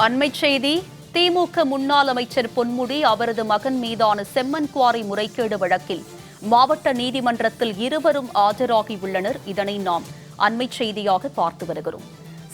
அண்மைச் செய்தி. திமுக முன்னாள் அமைச்சர் பொன்முடி அவரது மகன் மீதான செம்மன் குவாரி முறைகேடு வழக்கில் மாவட்ட நீதிமன்றத்தில் இருவரும் ஆஜராகியுள்ளனர். இதனை நாம் அண்மைச் செய்தியாக பார்த்து வருகிறோம்.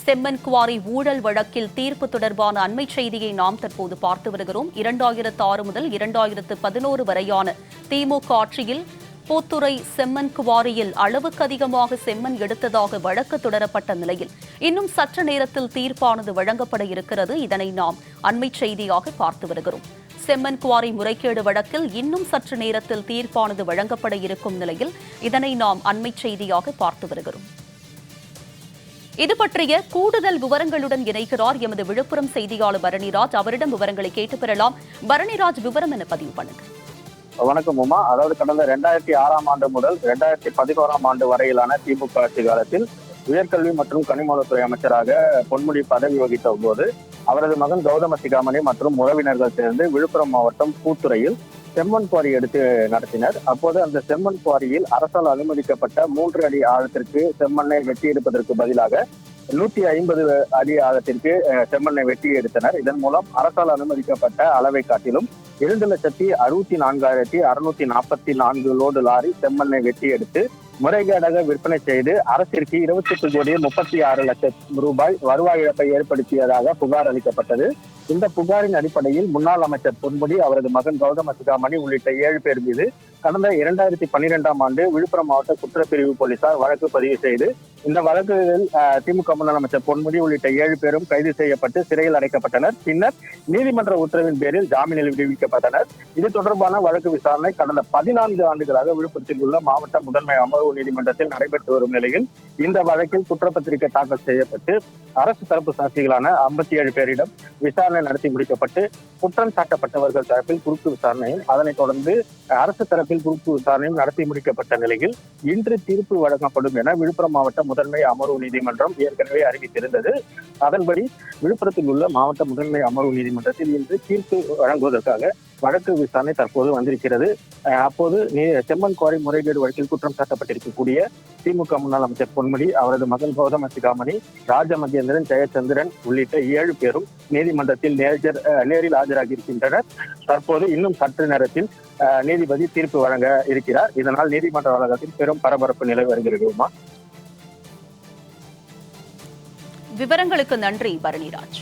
செம்மன் குவாரி ஊழல் வழக்கில் தீர்ப்பு தொடர்பான அண்மைச் செய்தியை நாம் தற்போது பார்த்து வருகிறோம். 2006 முதல் 2011 வரையான திமுக ஆட்சியில் பூத்துறை செம்மன் குவாரியில் அளவுக்கு அதிகமாக செம்மண் எடுத்ததாக வழக்கு தொடரப்பட்ட நிலையில் இன்னும் சற்று நேரத்தில் தீர்ப்பானது வழங்கப்பட இருக்கிறது. இதனை நாம் அண்மைச் செய்தியாக பார்த்து வருகிறோம். செம்மன் குவாரி முறைகேடு வழக்கில் இன்னும் சற்று நேரத்தில் தீர்ப்பானது வழங்கப்பட இருக்கும் நிலையில் இதனை நாம் அண்மைச் செய்தியாக பார்த்து வருகிறோம். இது பற்றிய கூடுதல் விவரங்களுடன் இணைகிறார் எமது விழுப்புரம் செய்தியாளர் பரணிராஜ். அவரிடம் விவரங்களை கேட்டு பெறலாம். பரணிராஜ், விவரம் என பதிவு பண்ணுங்க. வணக்கம் உமா. அதாவது கடந்த 2006ஆம் ஆண்டு முதல் 2011ஆம் ஆண்டு வரையிலான திமுக ஆட்சி காலத்தில் உயர்கல்வி மற்றும் கனிமவளத்துறை அமைச்சராக பொன்முடி பதவி வகித்த போது அவரது மகன் கௌதம சிகாமணி மற்றும் உறவினர்கள் சேர்ந்து விழுப்புரம் மாவட்டம் பூத்துறையில் செம்மண் குவாரி எடுத்து நடத்தினர். அப்போது அந்த செம்மண் குவாரியில் அரசால் அனுமதிக்கப்பட்ட 3 அடி ஆழத்திற்கு செம்மண்ணை வெட்டி எடுப்பதற்கு பதிலாக 150 அடி ஆழத்திற்கு செம்மண்ணை வெட்டி எடுத்தனர். இதன் மூலம் அரசால் அனுமதிக்கப்பட்ட அளவை காட்டிலும் 2,64,644 லோடு லாரி செம்மண்ணை வெட்டி எடுத்து முறைகேடாக விற்பனை செய்து அரசிற்கு 28,36 லட்சம் ரூபாய் வருவாய் இழப்பை ஏற்படுத்தியதாக புகார் அளிக்கப்பட்டது. இந்த புகாரின் அடிப்படையில் முன்னாள் அமைச்சர் பொன்முடி, அவரது மகன் கௌதம சிகாமணி உள்ளிட்ட 7 பேர் மீது கடந்த 2012ஆம் ஆண்டு விழுப்புரம் மாவட்ட குற்றப்பிரிவு போலீசார் வழக்கு பதிவு செய்து இந்த வழக்குகளில் திமுக முன்னாள் அமைச்சர் பொன்முடி உள்ளிட்ட 7 பேரும் கைது செய்யப்பட்டு சிறையில் அடைக்கப்பட்டனர். பின்னர் நீதிமன்ற உத்தரவின் பேரில் ஜாமீனில் விடுவிக்கப்பட்டனர். இது தொடர்பான வழக்கு விசாரணை கடந்த 14 ஆண்டுகளாக விழுப்புரத்தில் உள்ள மாவட்ட முதன்மை அமர்வு நீதிமன்றத்தில் நடைபெற்று வரும் நிலையில் இந்த வழக்கில் குற்றப்பத்திரிகை தாக்கல் செய்யப்பட்டு அரசு தரப்பு சாட்சிகளான 57 பேரிடம் விசாரணை நடத்தி முடிக்கப்பட்டு குற்றம் சாட்டப்பட்டவர்கள் தரப்பில் குறுக்கு விசாரணையும் அதனைத் தொடர்ந்து அரசு தரப்பில் குறுக்கு விசாரணையும் நடத்தி முடிக்கப்பட்ட நிலையில் இன்று தீர்ப்பு வழங்கப்படும் என விழுப்புரம் மாவட்ட முதன்மை அமர்வு நீதிமன்றம் ஏற்கனவே அறிவித்திருந்தது. அதன்படி விழுப்புரத்தில் உள்ள மாவட்ட முதன்மை அமர்வு நீதிமன்றத்தில் இன்று தீர்ப்பு வழங்குவதற்காக வழக்கு விசாரணை தற்போது வந்திருக்கிறது. அப்போது செம்மன் குவாரி முறைகேடு வழக்கில் குற்றம் சாட்டப்பட்டிருக்கக்கூடிய திமுக முன்னாள் அமைச்சர் பொன்முடி, அவரது மகன் கௌதம சிகாமணி, ராஜமகேந்திரன், ஜெயச்சந்திரன் உள்ளிட்ட 7 பேரும் நீதிமன்றத்தில் நேரில் ஆஜராகி இருக்கின்றனர். தற்போது இன்னும் சற்று நேரத்தில் நீதிபதி தீர்ப்பு வழங்க இருக்கிறார். இதனால் நீதிமன்ற வளாகத்தில் பெரும் பரபரப்பு நிலவி வருகிறது. விவரங்களுக்கு நன்றி பரணிராஜ்.